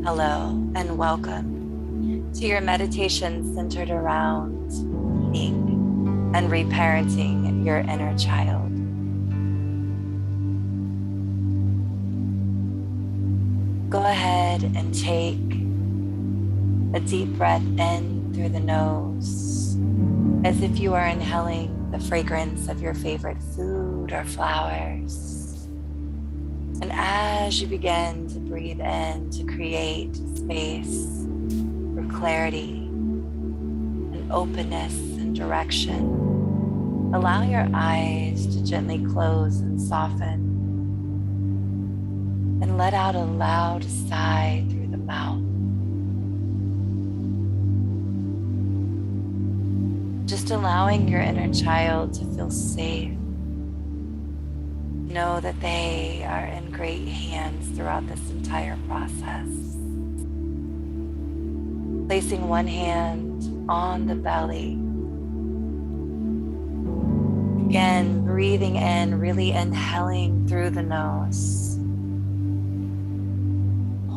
Hello and welcome to your meditation centered around feeding and reparenting your inner child. Go ahead and take a deep breath in through the nose, as if you are inhaling the fragrance of your favorite food or flowers. And as you begin to breathe in to create space for clarity and openness and direction, allow your eyes to gently close and soften, and let out a loud sigh through the mouth. Just allowing your inner child to feel safe. Know that they are in great hands throughout this entire process. Placing one hand on the belly. Again, breathing in, really inhaling through the nose.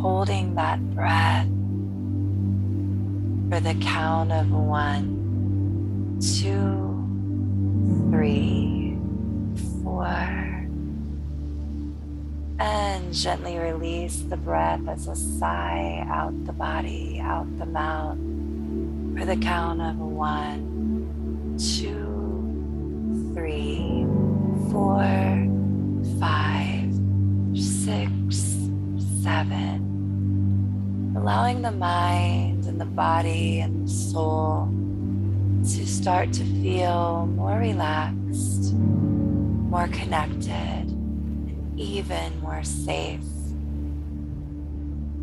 Holding that breath for the count of 1, 2, 3, 4. And gently release the breath as a sigh out the body, out the mouth, for the count of 1, 2, 3, 4, 5, 6, 7. Allowing the mind and the body and the soul to start to feel more relaxed, more connected, even more safe.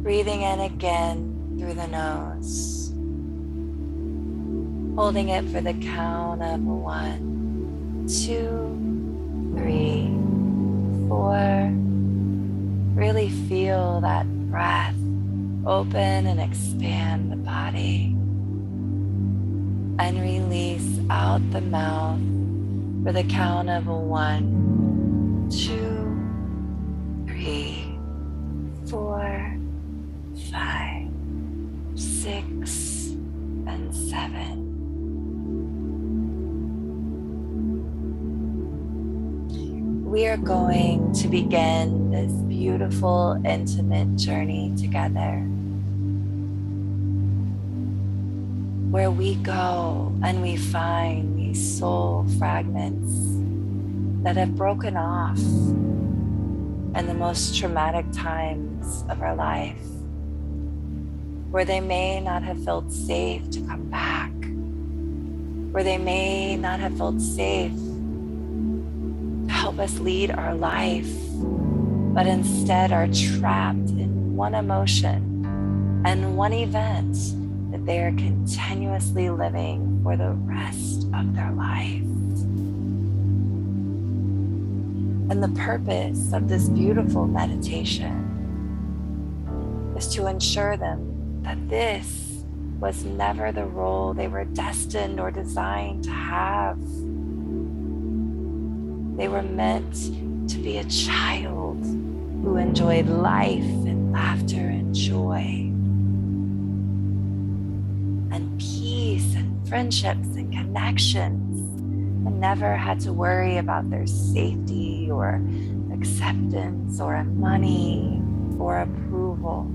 Breathing in again through the nose. Holding it for the count of 1, 2, 3, 4. Really feel that breath open and expand the body. And release out the mouth for the count of 1, 2, 3, 4, 5, 6, and 7. We are going to begin this beautiful, intimate journey together, where we go and we find these soul fragments that have broken off in the most traumatic times of our life, where they may not have felt safe to come back, where they may not have felt safe to help us lead our life, but instead are trapped in one emotion and one event that they are continuously living for the rest of their life. And the purpose of this beautiful meditation is to ensure them that this was never the role they were destined or designed to have. They were meant to be a child who enjoyed life and laughter and joy and peace and friendships and connections, and never had to worry about their safety or acceptance or money or approval.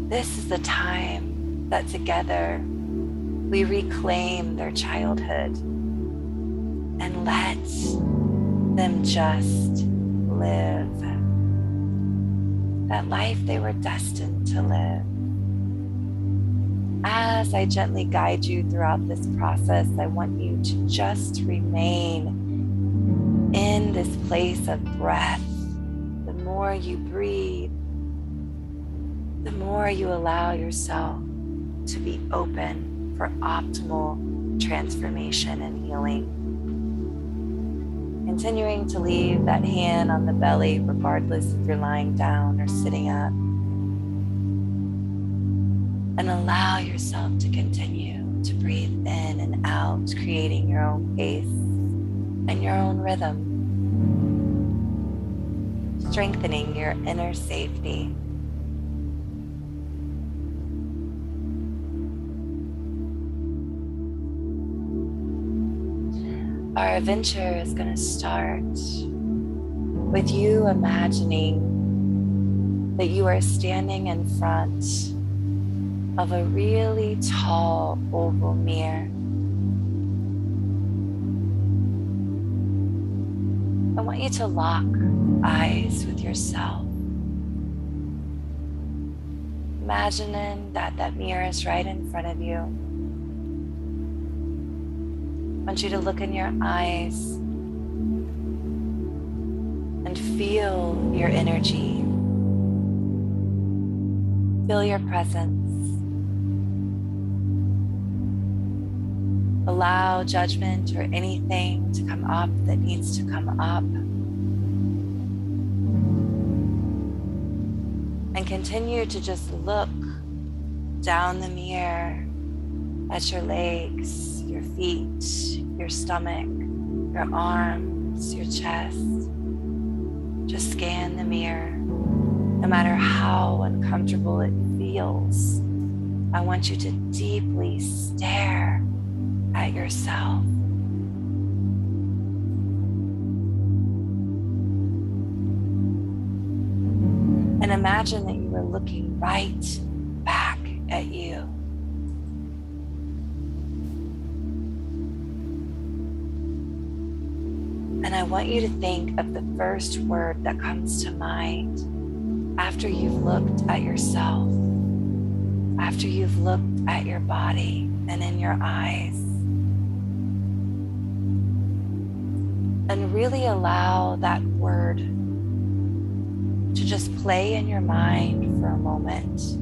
This is the time that together we reclaim their childhood and let them just live that life they were destined to live. As I gently guide you throughout this process, I want you to just remain in this place of breath. The more you breathe, the more you allow yourself to be open for optimal transformation and healing. Continuing to leave that hand on the belly, regardless if you're lying down or sitting up. And allow yourself to continue to breathe in and out, creating your own pace and your own rhythm. strengthening your inner safety. Our adventure is going to start with you imagining that you are standing in front of a really tall oval mirror. I want you to lock eyes with yourself, imagining that that mirror is right in front of you. I want you to look in your eyes and feel your energy. Feel your presence. Allow judgment or anything to come up that needs to come up. And continue to just look down the mirror at your legs, your feet, your stomach, your arms, your chest. Just scan the mirror. No matter how uncomfortable it feels, I want you to deeply stare at yourself. And imagine that you are looking right back at you. And I want you to think of the first word that comes to mind after you've looked at yourself, after you've looked at your body and in your eyes. And really allow that word to just play in your mind for a moment.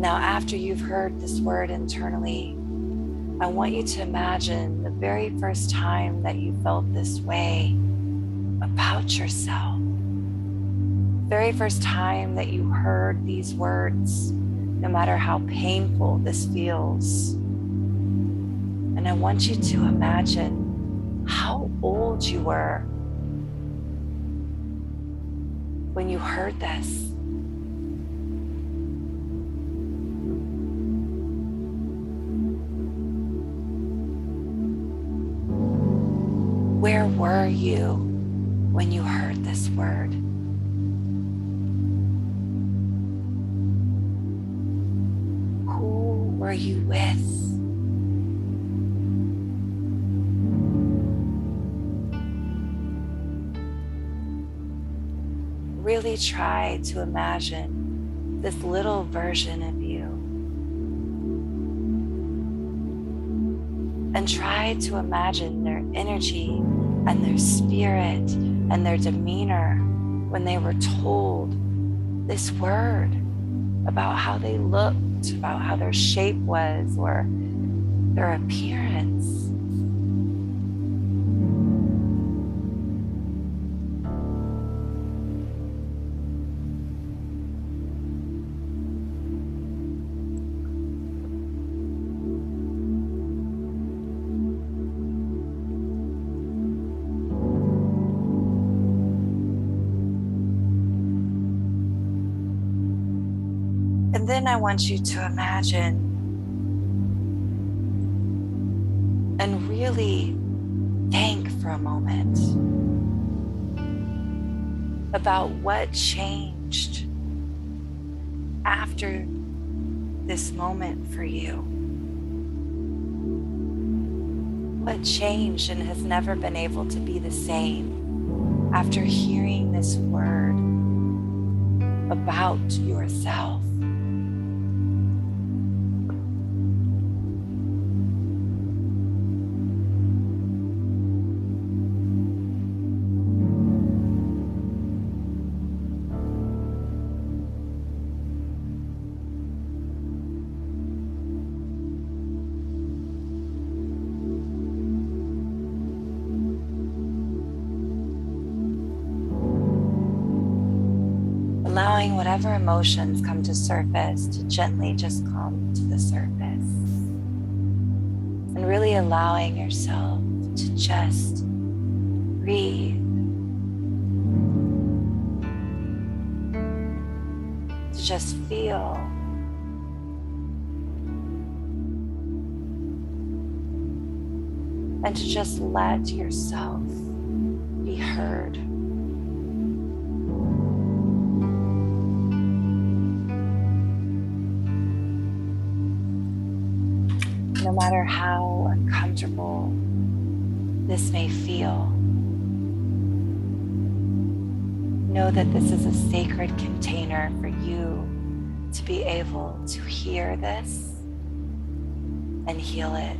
Now, after you've heard this word internally, I want you to imagine the very first time that you felt this way about yourself. Very first time that you heard these words, no matter how painful this feels. And I want you to imagine how old you were when you heard this. Where were you when you heard this word? Who were you with? Really try to imagine this little version of you. And try to imagine their energy and their spirit and their demeanor when they were told this word about how they looked, about how their shape was or their appearance. And then I want you to imagine and really think for a moment about what changed after this moment for you. What changed and has never been able to be the same after hearing this word about yourself. allowing whatever emotions come to surface to gently just come to the surface, and really allowing yourself to just breathe, to just feel. And to just let yourself be heard. No matter how uncomfortable this may feel, know that this is a sacred container for you to be able to hear this and heal it.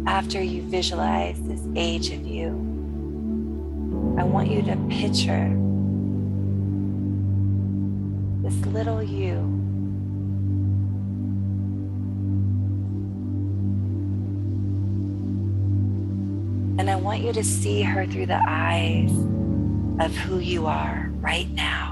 After you visualize this age of you, I want you to picture this little you. And I want you to see her through the eyes of who you are right now.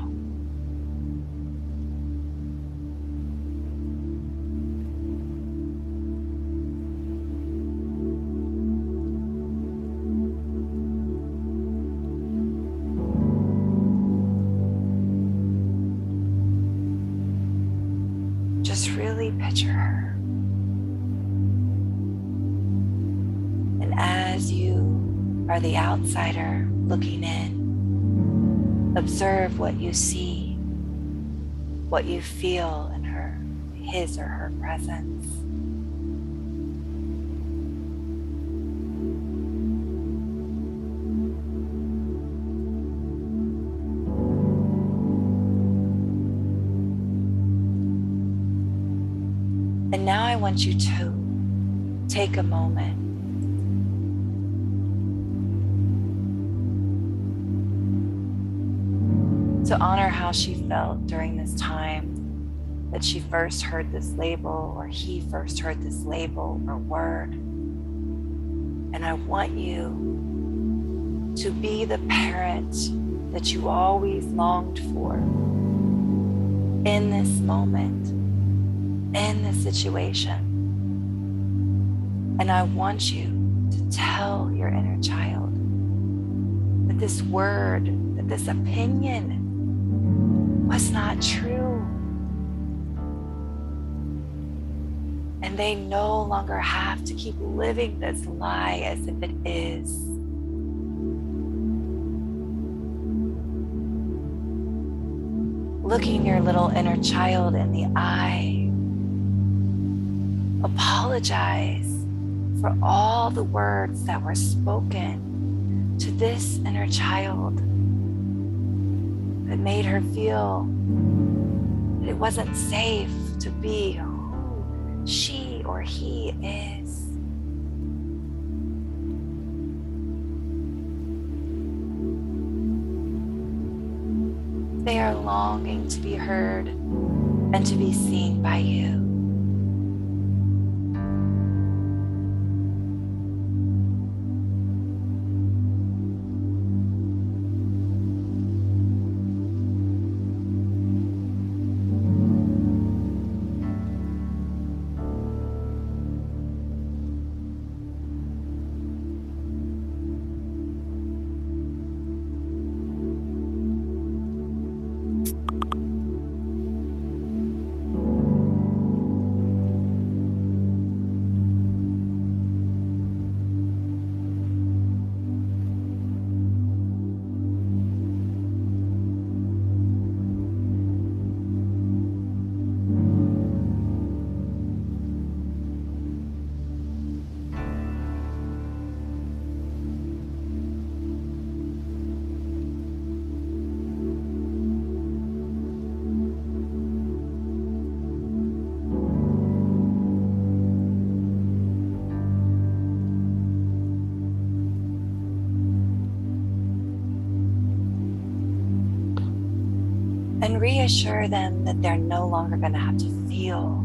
Just really picture her. And as you are the outsider looking in, observe what you see, what you feel in her, his or her presence. And now I want you to take a moment to honor how she felt during this time that she first heard this label, or he first heard this label or word. And I want you to be the parent that you always longed for in this moment, in this situation. And I want you to tell your inner child that this word, that this opinion was not true. And they no longer have to keep living this lie as if it is. Looking your little inner child in the eye, apologize for all the words that were spoken to this inner child that made her feel that it wasn't safe to be who she or he is. They are longing to be heard and to be seen by you. And reassure them that they're no longer going to have to feel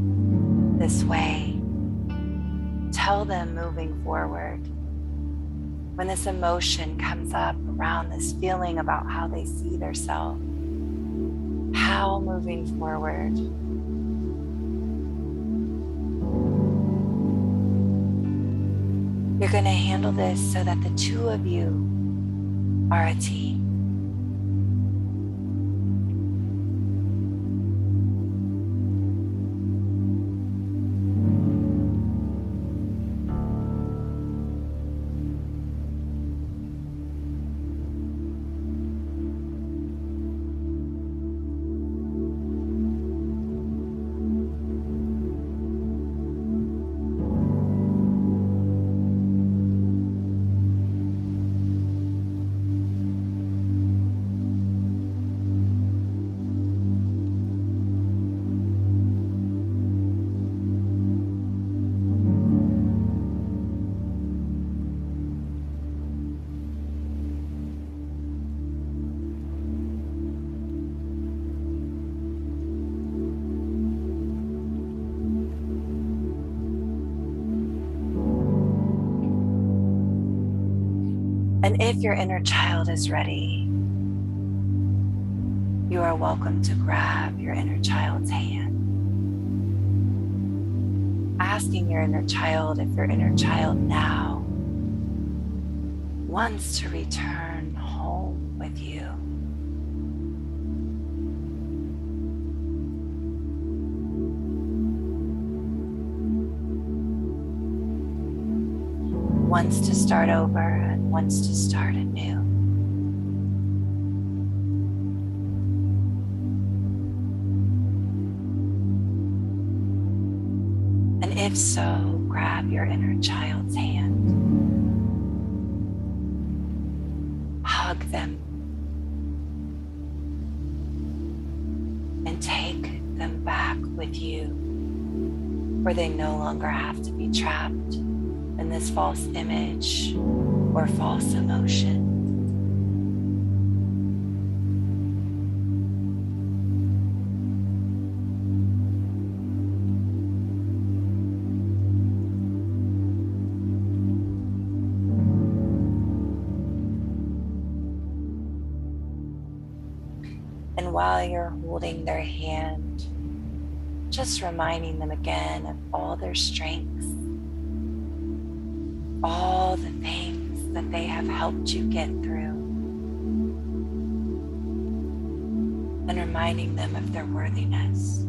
this way. Tell them moving forward when this emotion comes up around this feeling about how they see themselves, how moving forward, you're going to handle this so that the two of you are a team. And if your inner child is ready, you are welcome to grab your inner child's hand, asking your inner child if your inner child now wants to return home with you. Wants to start over and wants to start anew. And if so, grab your inner child's hand, hug them, and take them back with you, where they no longer have to be trapped in this false image or false emotion. And while you're holding their hand, just reminding them again of all their strengths, all the things that they have helped you get through, and reminding them of their worthiness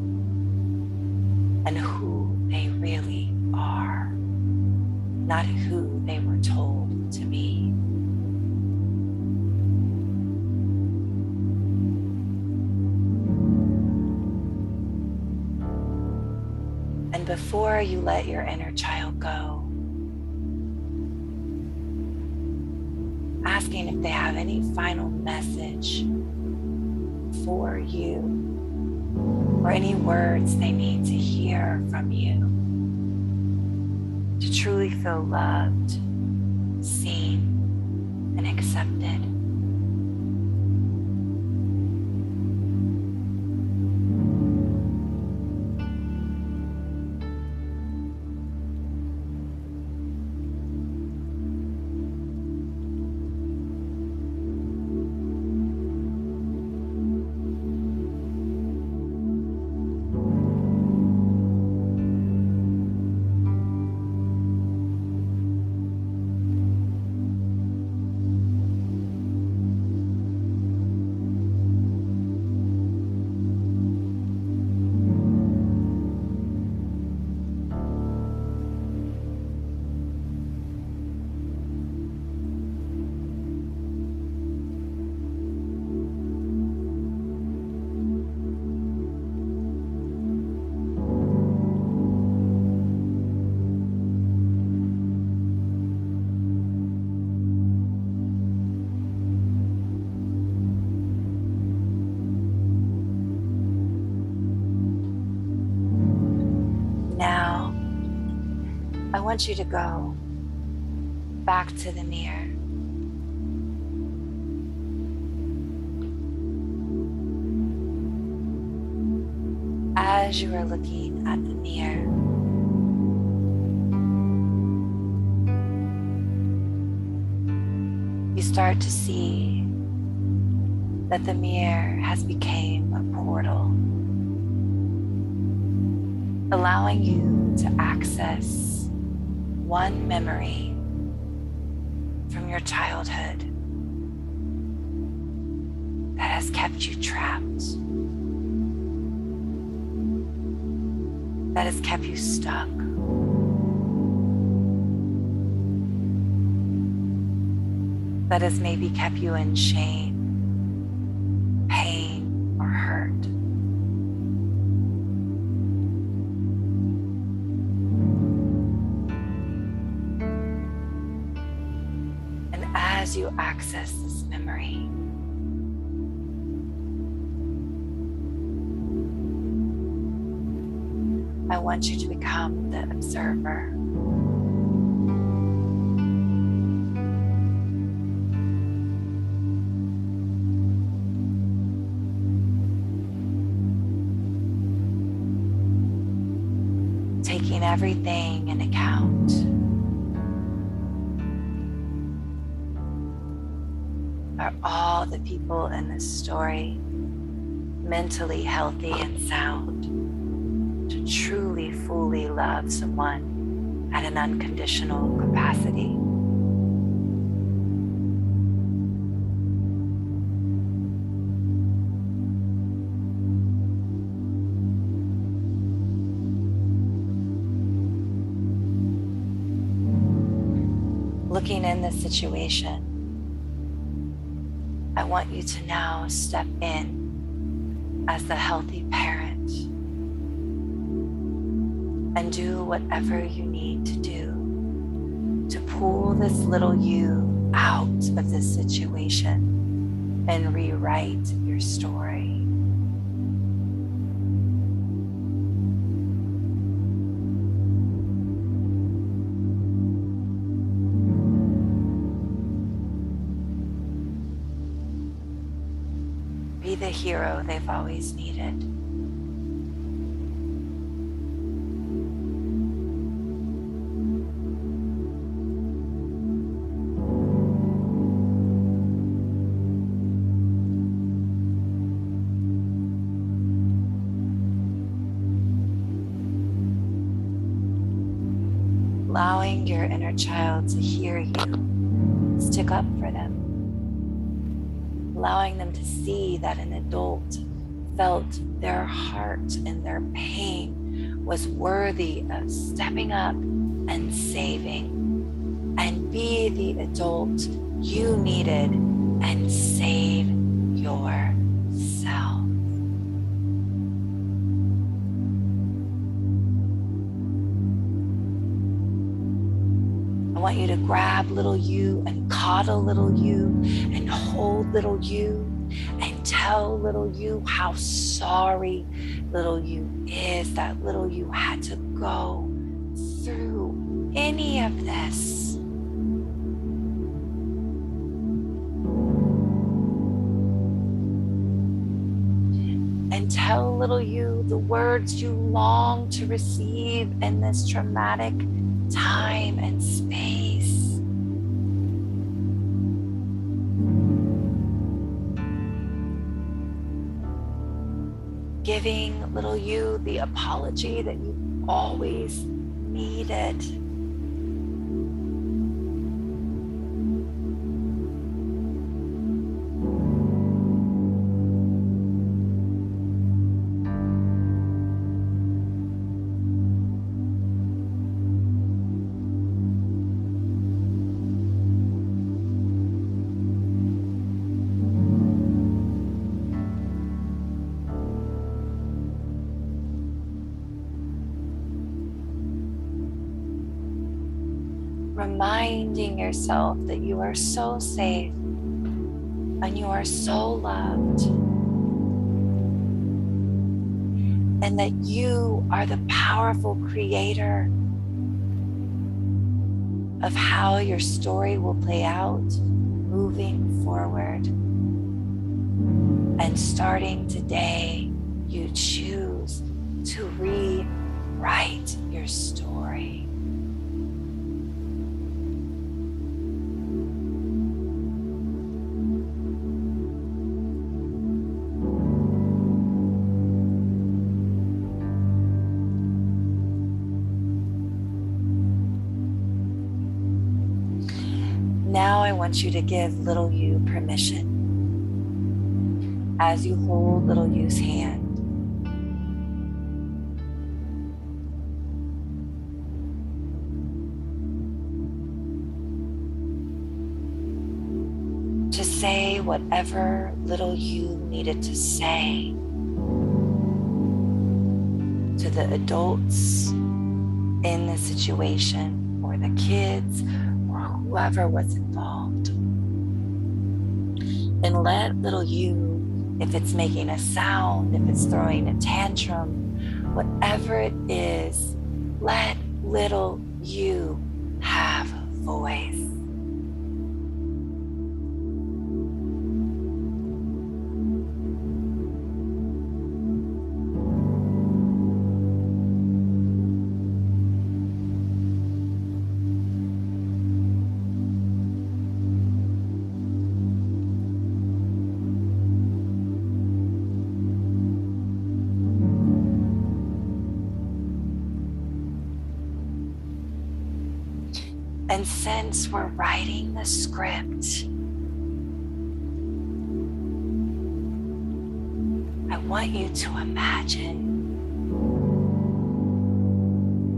and who they really are, not who they were told to be. And before you let your inner child go, asking if they have any final message for you or any words they need to hear from you to truly feel loved, seen, and accepted. Now, I want you to go back to the mirror. As you are looking at the mirror, start to see that the mirror has become a portal, allowing you to access one memory from your childhood that has kept you trapped, that has kept you stuck. That has maybe kept you in shame, pain, or hurt. And as you access this memory, I want you to become the observer. Taking everything in account. Are all the people in this story mentally healthy and sound to truly, fully love someone at an unconditional capacity? Looking in this situation, I want you to now step in as the healthy parent and do whatever you need to do to pull this little you out of this situation and rewrite your story. Be the hero they've always needed. Allowing your inner child to hear you, stick up for them. Allowing them to see that an adult felt their heart and their pain was worthy of stepping up and saving, and be the adult you needed and save yourself. I want you to grab little you and coddle little you and hold little you and tell little you how sorry little you is that little you had to go through any of this. And tell little you the words you long to receive in this traumatic time and space. Giving little you the apology that you always needed. Reminding yourself that you are so safe and you are so loved, and that you are the powerful creator of how your story will play out moving forward. And starting today, you choose to rewrite your story. Now I want you to give little you permission as you hold little you's hand. To say whatever little you needed to say to the adults in the situation, or the kids, or whoever was involved. And let little you, if it's making a sound, if it's throwing a tantrum, whatever it is, let little you have voice. And since we're writing the script, I want you to imagine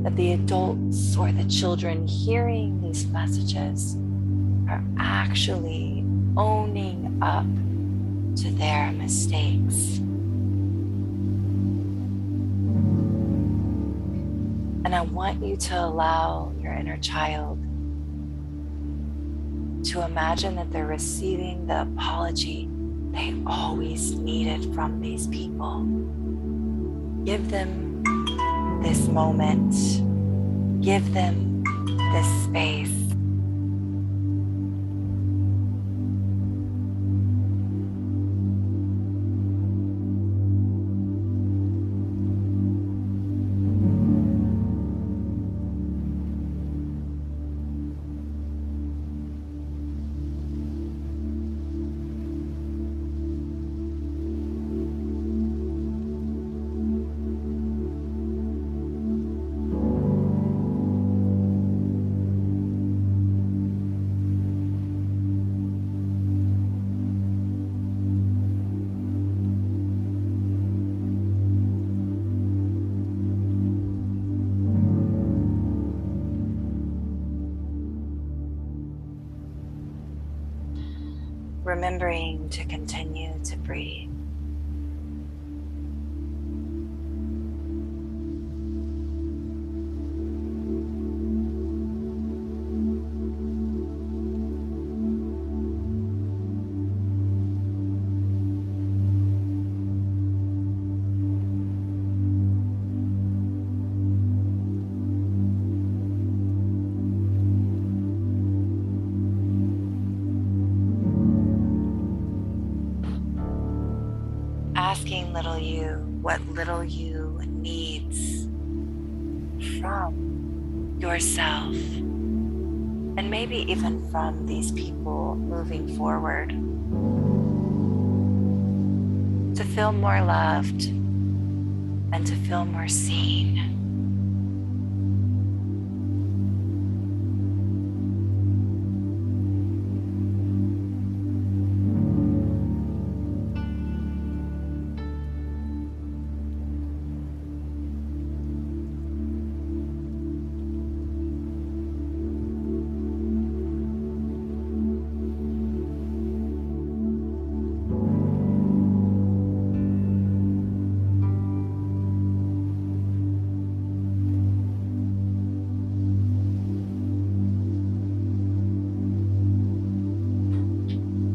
that the adults or the children hearing these messages are actually owning up to their mistakes. And I want you to allow your inner child to imagine that they're receiving the apology they always needed from these people. Give them this moment. Give them this space. Remembering to continue to breathe. Asking little you what little you needs from yourself, and maybe even from these people moving forward, to feel more loved and to feel more seen.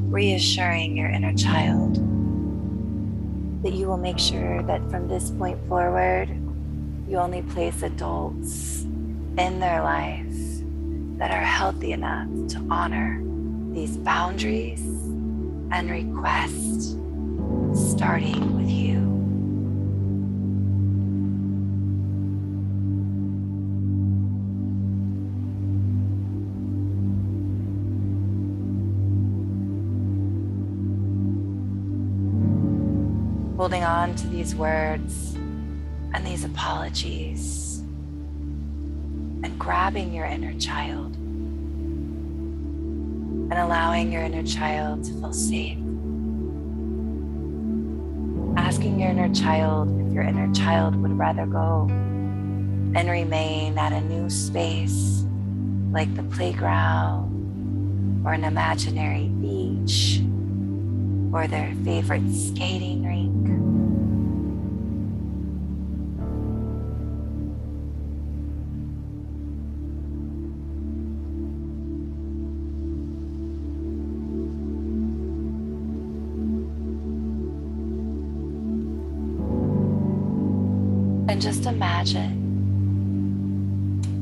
Reassuring your inner child that you will make sure that from this point forward, you only place adults in their life that are healthy enough to honor these boundaries and requests, starting with you. Holding on to these words and these apologies, and grabbing your inner child and allowing your inner child to feel safe. Asking your inner child if your inner child would rather go and remain at a new space like the playground or an imaginary beach or their favorite skating rink. And just imagine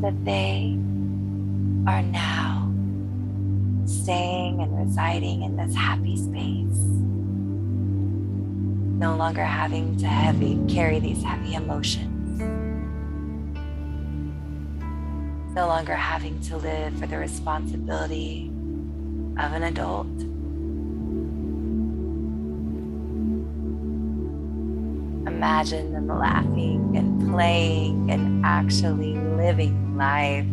that they are now staying and residing in this happy space, no longer having to carry these heavy emotions, no longer having to live for the responsibility of an adult. Imagine them laughing and playing and actually living life.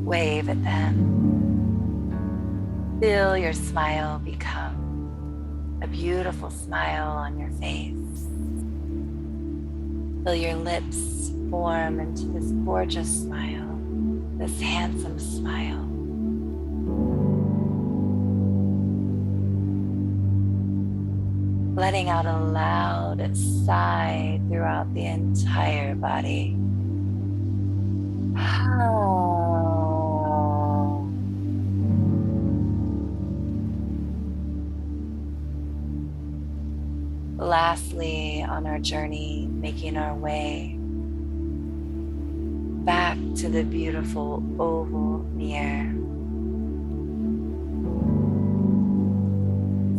Wave at them. Feel your smile become a beautiful smile on your face. Feel your lips form into this gorgeous smile, this handsome smile. Letting out a loud sigh throughout the entire body. Lastly, on our journey, making our way back to the beautiful oval mirror.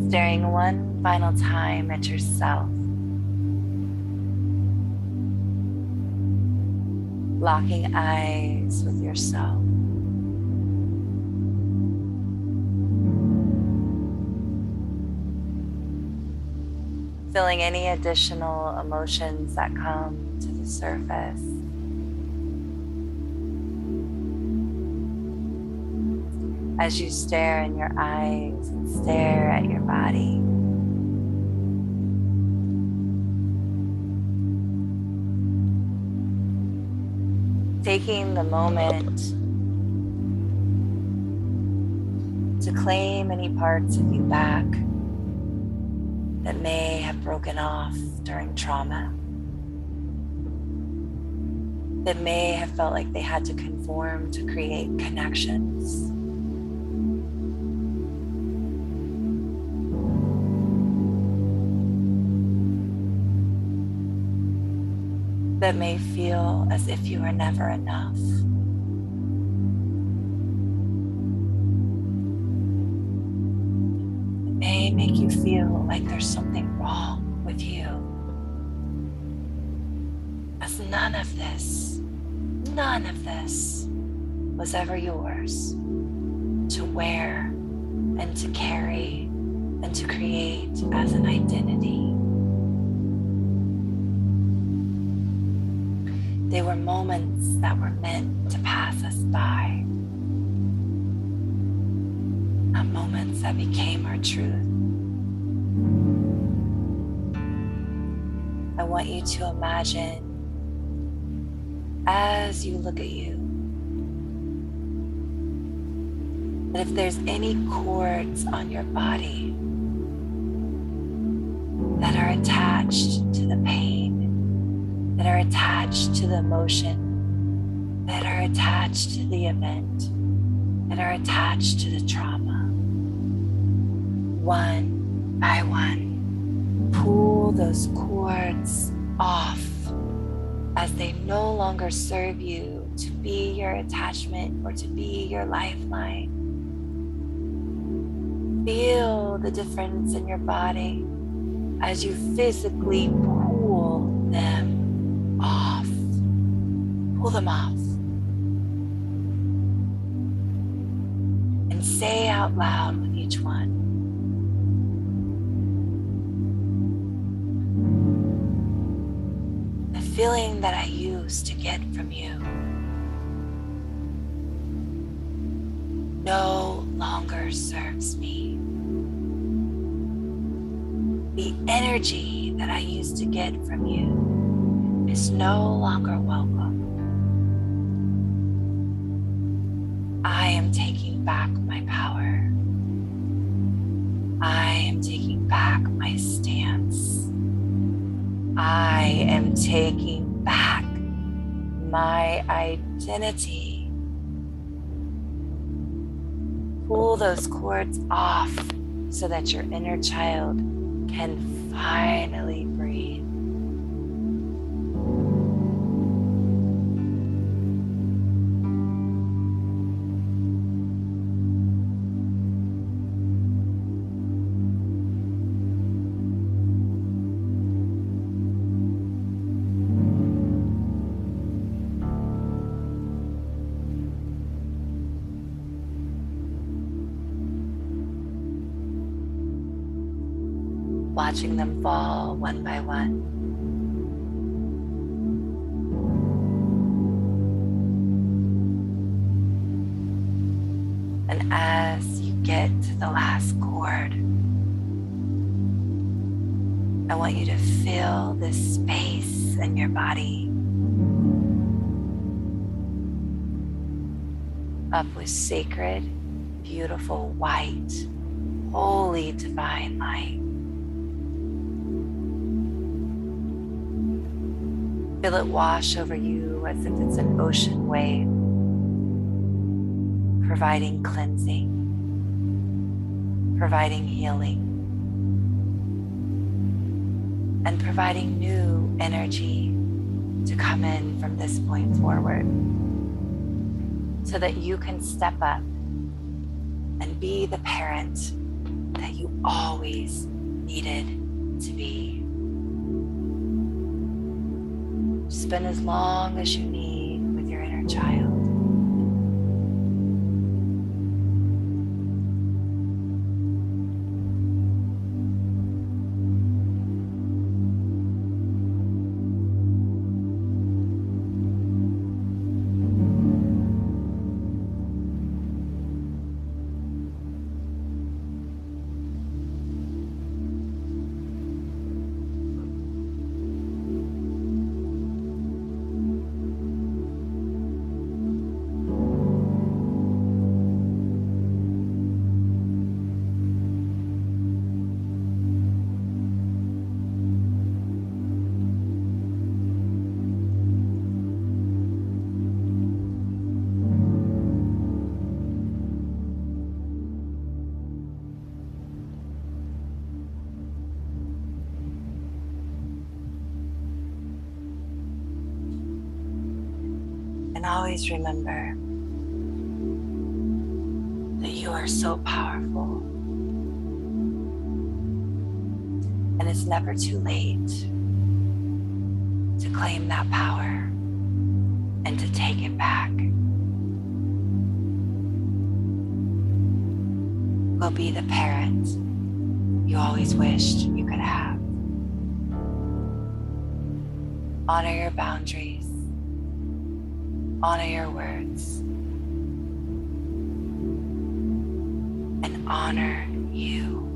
Staring one final time at yourself. Locking eyes with yourself. Feeling any additional emotions that come to the surface. As you stare in your eyes and stare at your body. Taking the moment to claim any parts of you back that may have broken off during trauma, that may have felt like they had to conform to create connections. That may feel as if you were never enough. It may make you feel like there's something wrong with you. As none of this was ever yours to wear and to carry and to create as an identity. They were moments that were meant to pass us by, not moments that became our truth. I want you to imagine, as you look at you, that if there's any cords on your body that are attached to the pain, that are attached to the emotion, that are attached to the event, that are attached to the trauma, one by one, pull those cords off as they no longer serve you to be your attachment or to be your lifeline. Feel the difference in your body as you physically pull them off. Pull them off. And say out loud with each one, feeling that I used to get from you no longer serves me. The energy that I used to get from you is no longer welcome. I am taking back my power. I am taking back my stance. I am taking back my identity. Pull those cords off so that your inner child can finally breathe. Watching them fall one by one. And as you get to the last cord, I want you to fill this space in your body up with sacred, beautiful, white, holy, divine light. Feel it wash over you as if it's an ocean wave, providing cleansing, providing healing, and providing new energy to come in from this point forward so that you can step up and be the parent that you always needed to be. Spend as long as you need with your inner child. And always remember that you are so powerful. And it's never too late to claim that power and to take it back. Go be the parent you always wished you could have. Honor your boundaries. Honor your words. And honor you.